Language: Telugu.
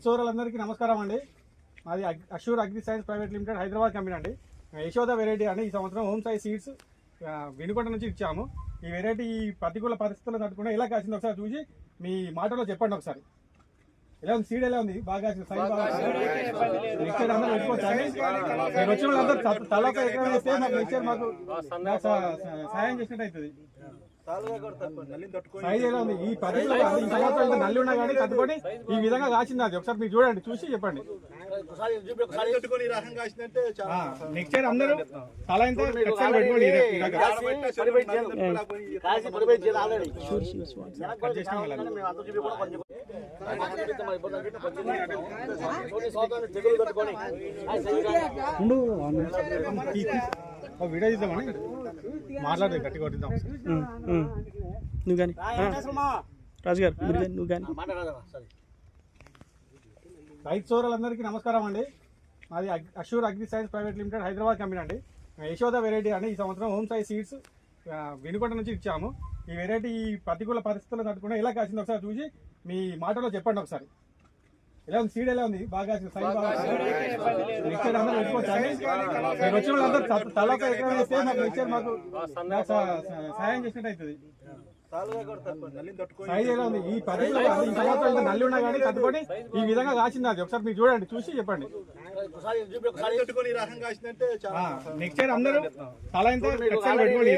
సోదరులందరికీ నమస్కారం అండి. మాది assure agri science private limited Hyderabad company అండి. యశోద వెరైటీ అండి. ఈ సంవత్సరం హోమ్ సైజ్ సీడ్స్ వినుకొండ నుంచి ఇచ్చాము. ఈ వెరైటీ ప్రతికూల పరిస్థితుల్లో తట్టుకుని ఎలా కాసింది ఒకసారి చూసి మీ మాటలో చెప్పండి. ఒకసారి ఎలా ఉంది సీడ్, ఎలా ఉంది? బాగా సైజ్ బాగా నెక్స్ట్ ఇయర్ అందరూ పెట్టుకోవచ్చండి. మీరు వచ్చిన వాళ్ళందరూ తలక ఎక్కడ వేస్తే మాకు నెక్స్ట్ ఇయర్ మాకు సహాయం చేసినట్టు అవుతుంది. సైజ్ ఎలా ఉంది? ఈ పరిస్థితుల్లో ఈ సంవత్సరం నల్లి ఉన్నా కానీ తట్టుకొని ఈ విధంగా కాసింది. అది ఒకసారి మీరు చూడండి, చూసి చెప్పండి. నెక్స్ట్ ఇయర్ అందరూ తల ఇంత పెట్టుకోండి. వీడియో తీద్దామని మాట్లాడదు, గట్టి కొట్టిద్దాం. నువ్వు కానీ రాజుగారు నువ్వు కానీ. రైతు సోదరులందరికీ నమస్కారం అండి. మాది assure agri science private limited Hyderabad company అండి. యశోద వెరైటీ అండి. ఈ సంవత్సరం హోమ్ సైజ్ సీడ్స్ వినుకొండ నుంచి ఇచ్చాము. ఈ వెరైటీ ప్రతికూల పరిస్థితుల్లో తట్టుకుని ఎలా కాసింది ఒకసారి చూసి మీ మాటలో చెప్పండి. ఒకసారి ఎలా ఉంది సీడ్, ఎలా ఉంది? బాగా సైజ్ బాగా నెక్స్ట్ ఇయర్ అందరూ పెట్టుకోవచ్చండి. మీరు వచ్చిన వాళ్ళందరూ తలక ఎక్కడ వేస్తే మాకు నెక్స్ట్ ఇయర్ మాకు సహాయం చేసినట్టు అవుతుంది. సైజ్ ఎలా ఉంది? ఈ పరిస్థితుల్లో ఈ సంవత్సరం నల్లి ఉన్నా కానీ తట్టుకొని ఈ విధంగా కాసింది. అది ఒకసారి మీరు చూడండి, చూసి చెప్పండి. నెక్స్ట్ ఇయర్ అందరూ తల ఇంత పెట్టుకోండి.